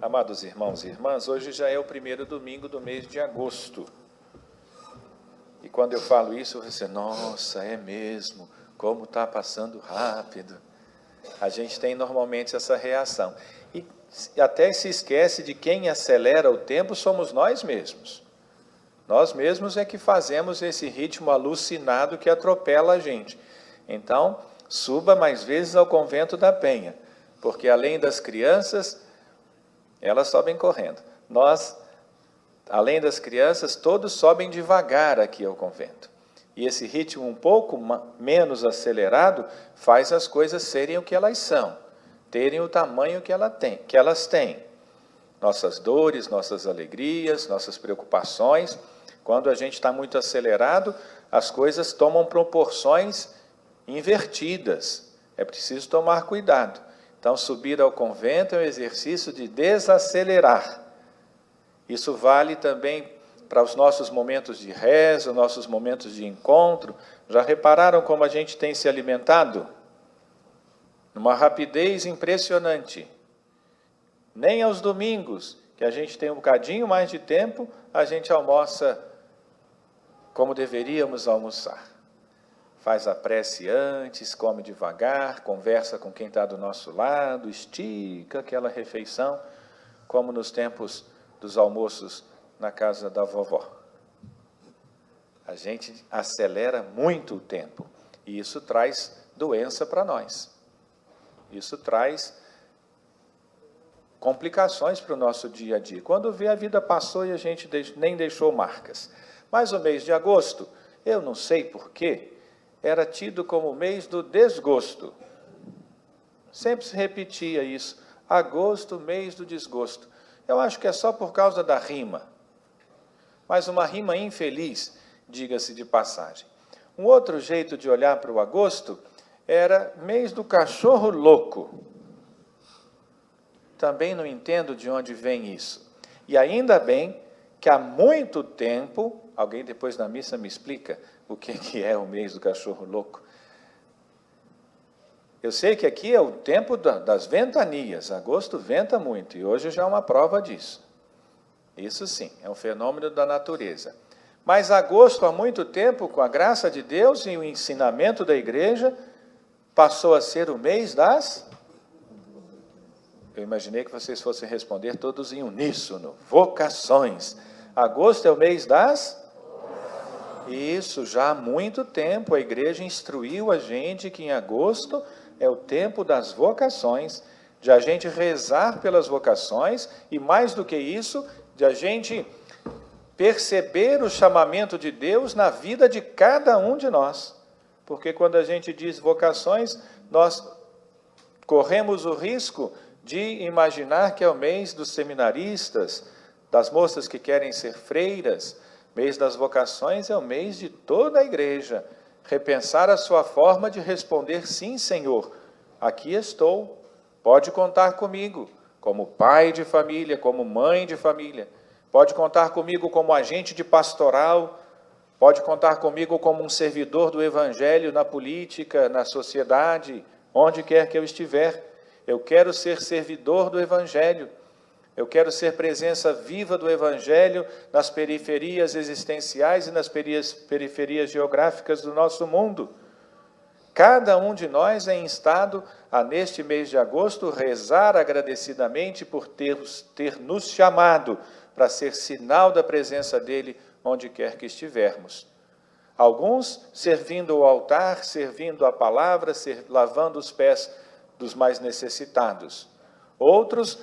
Amados irmãos e irmãs, hoje já é o primeiro domingo do mês de agosto. E quando eu falo isso, você, nossa, é mesmo, como está passando rápido. A gente tem normalmente essa reação. E até se esquece de quem acelera o tempo somos nós mesmos. Nós mesmos é que fazemos esse ritmo alucinado que atropela a gente. Então, suba mais vezes ao convento da Penha, porque além das crianças, elas sobem correndo. Nós, além das crianças, todos sobem devagar aqui ao convento. E esse ritmo um pouco menos acelerado faz as coisas serem o que elas são, terem o tamanho que elas têm. Nossas dores, nossas alegrias, nossas preocupações. Quando a gente está muito acelerado, as coisas tomam proporções invertidas. É preciso tomar cuidado. Então, subir ao convento é um exercício de desacelerar. Isso vale também para os nossos momentos de rezo, nossos momentos de encontro. Já repararam como a gente tem se alimentado? Numa rapidez impressionante. Nem aos domingos, que a gente tem um bocadinho mais de tempo, a gente almoça como deveríamos almoçar. Faz a prece antes, come devagar, conversa com quem está do nosso lado, estica aquela refeição, como nos tempos dos almoços na casa da vovó. A gente acelera muito o tempo e isso traz doença para nós. Isso traz complicações para o nosso dia a dia. Quando vê, a vida passou e a gente nem deixou marcas. Mas o mês de agosto, eu não sei porquê, era tido como o mês do desgosto. Sempre se repetia isso. Agosto, mês do desgosto. Eu acho que é só por causa da rima. Mas uma rima infeliz, diga-se de passagem. Um outro jeito de olhar para o agosto era mês do cachorro louco. Também não entendo de onde vem isso. E ainda bem que há muito tempo, alguém depois da missa me explica o que é o mês do cachorro louco. Eu sei que aqui é o tempo das ventanias, agosto venta muito, e hoje já é uma prova disso. Isso sim, é um fenômeno da natureza. Mas agosto, há muito tempo, com a graça de Deus e o ensinamento da igreja, passou a ser o mês das... Eu imaginei que vocês fossem responder todos em uníssono. Vocações. Agosto é o mês das... Isso, já há muito tempo a igreja instruiu a gente que em agosto é o tempo das vocações, de a gente rezar pelas vocações e, mais do que isso, de a gente perceber o chamamento de Deus na vida de cada um de nós. Porque quando a gente diz vocações, nós corremos o risco de imaginar que é o mês dos seminaristas, das moças que querem ser freiras. Mês das vocações é o mês de toda a igreja. Repensar a sua forma de responder, sim, Senhor, aqui estou, pode contar comigo, como pai de família, como mãe de família, pode contar comigo como agente de pastoral, pode contar comigo como um servidor do Evangelho na política, na sociedade, onde quer que eu estiver. Eu quero ser servidor do Evangelho. Eu quero ser presença viva do Evangelho nas periferias existenciais e nas periferias geográficas do nosso mundo. Cada um de nós é instado a, neste mês de agosto, rezar agradecidamente por ter nos chamado para ser sinal da presença dele onde quer que estivermos. Alguns servindo o altar, servindo a palavra, lavando os pés dos mais necessitados. Outros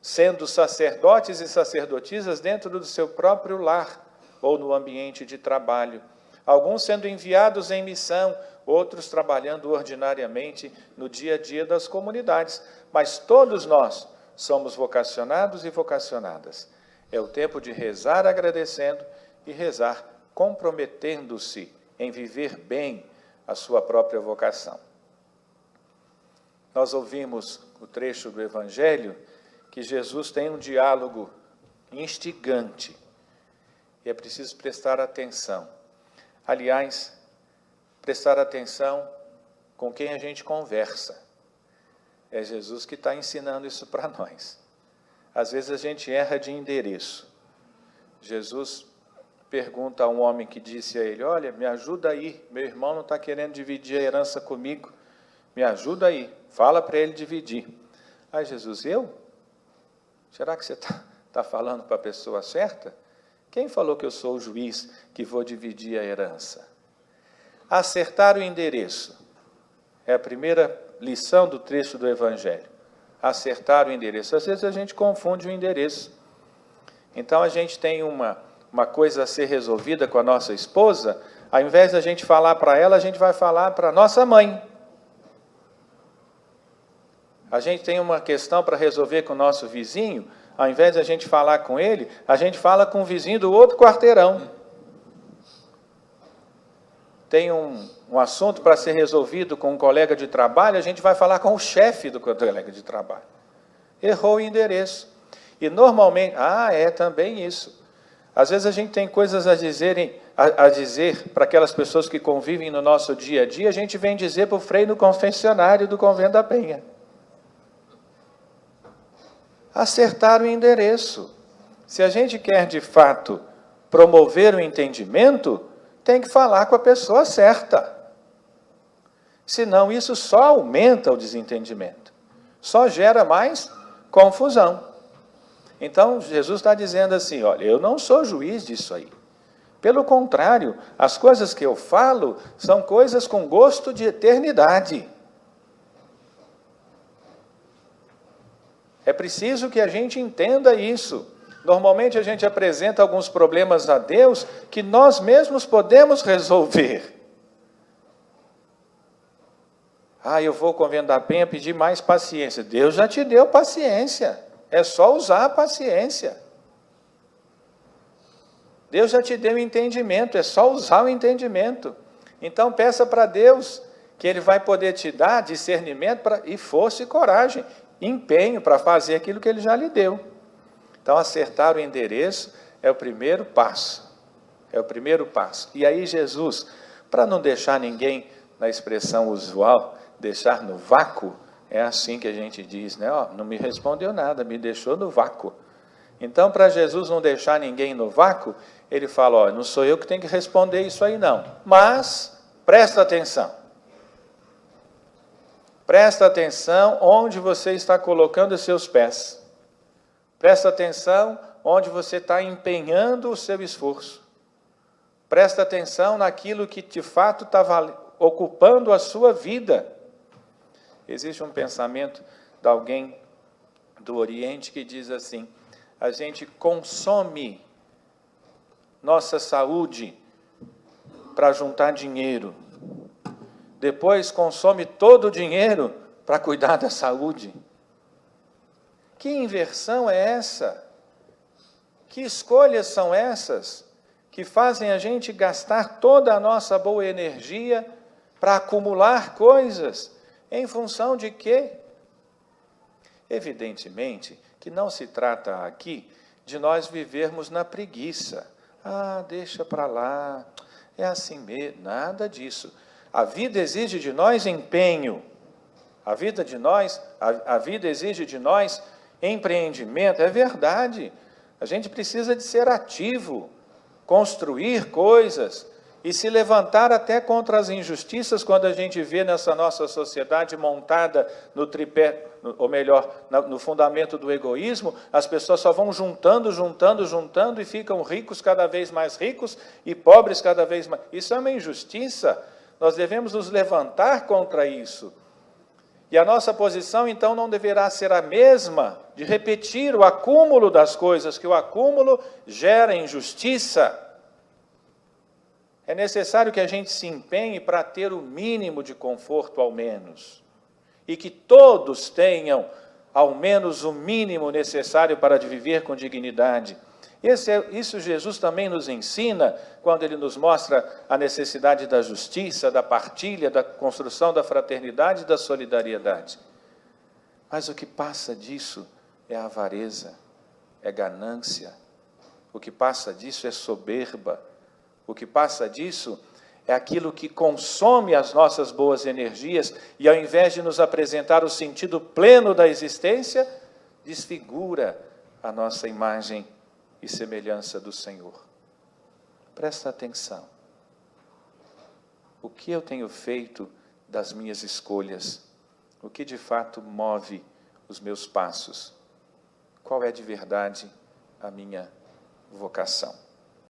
sendo sacerdotes e sacerdotisas dentro do seu próprio lar ou no ambiente de trabalho. Alguns sendo enviados em missão, outros trabalhando ordinariamente no dia a dia das comunidades. Mas todos nós somos vocacionados e vocacionadas. É o tempo de rezar agradecendo e rezar comprometendo-se em viver bem a sua própria vocação. Nós ouvimos o trecho do Evangelho que Jesus tem um diálogo instigante. E é preciso prestar atenção. Aliás, prestar atenção com quem a gente conversa. É Jesus que está ensinando isso para nós. Às vezes a gente erra de endereço. Jesus pergunta a um homem que disse a ele, olha, me ajuda aí, meu irmão não está querendo dividir a herança comigo, me ajuda aí, fala para ele dividir. Aí Jesus, eu? Será que você está falando para a pessoa certa? Quem falou que eu sou o juiz que vou dividir a herança? Acertar o endereço é a primeira lição do trecho do Evangelho. Acertar o endereço. Às vezes a gente confunde o endereço. Então a gente tem uma coisa a ser resolvida com a nossa esposa, ao invés da gente falar para ela, a gente vai falar para a nossa mãe. A gente tem uma questão para resolver com o nosso vizinho, ao invés de a gente falar com ele, a gente fala com o vizinho do outro quarteirão. Tem um assunto para ser resolvido com um colega de trabalho, a gente vai falar com o chefe do colega de trabalho. Errou o endereço. E normalmente, é também isso. Às vezes a gente tem coisas a dizer para aquelas pessoas que convivem no nosso dia a dia, a gente vem dizer para o frei no confessionário do Convento da Penha. Acertar o endereço. Se a gente quer, de fato, promover o entendimento, tem que falar com a pessoa certa. Senão, isso só aumenta o desentendimento. Só gera mais confusão. Então, Jesus está dizendo assim, olha, eu não sou juiz disso aí. Pelo contrário, as coisas que eu falo são coisas com gosto de eternidade. É preciso que a gente entenda isso. Normalmente a gente apresenta alguns problemas a Deus que nós mesmos podemos resolver. Eu vou ao Convento da Penha pedir mais paciência. Deus já te deu paciência. É só usar a paciência. Deus já te deu entendimento. É só usar o entendimento. Então peça para Deus que Ele vai poder te dar discernimento e força e coragem. Empenho para fazer aquilo que Ele já lhe deu. Então, acertar o endereço é o primeiro passo. É o primeiro passo. E aí Jesus, para não deixar ninguém, na expressão usual, deixar no vácuo, é assim que a gente diz, né? Não me respondeu nada, me deixou no vácuo. Então, para Jesus não deixar ninguém no vácuo, Ele fala, não sou eu que tenho que responder isso aí não. Mas, presta atenção. Presta atenção onde você está colocando os seus pés. Presta atenção onde você está empenhando o seu esforço. Presta atenção naquilo que de fato está ocupando a sua vida. Existe um pensamento de alguém do Oriente que diz assim, a gente consome nossa saúde para juntar dinheiro. Depois consome todo o dinheiro para cuidar da saúde. Que inversão é essa? Que escolhas são essas que fazem a gente gastar toda a nossa boa energia para acumular coisas em função de quê? Evidentemente que não se trata aqui de nós vivermos na preguiça. Deixa para lá, é assim mesmo, nada disso. A vida exige de nós empenho. A vida exige de nós empreendimento. É verdade. A gente precisa de ser ativo, construir coisas e se levantar até contra as injustiças quando a gente vê nessa nossa sociedade montada no tripé, ou melhor, no fundamento do egoísmo, as pessoas só vão juntando e ficam ricos cada vez mais ricos e pobres cada vez mais. Isso é uma injustiça. Nós devemos nos levantar contra isso. E a nossa posição, então, não deverá ser a mesma de repetir o acúmulo das coisas, que o acúmulo gera injustiça. É necessário que a gente se empenhe para ter o mínimo de conforto, ao menos. E que todos tenham, ao menos, o mínimo necessário para viver com dignidade. Isso Jesus também nos ensina quando Ele nos mostra a necessidade da justiça, da partilha, da construção da fraternidade e da solidariedade. Mas o que passa disso é avareza, é ganância. O que passa disso é soberba. O que passa disso é aquilo que consome as nossas boas energias e, ao invés de nos apresentar o sentido pleno da existência, desfigura, a nossa imagem e semelhança do Senhor. Presta atenção. O que eu tenho feito das minhas escolhas? O que de fato move os meus passos? Qual é de verdade a minha vocação?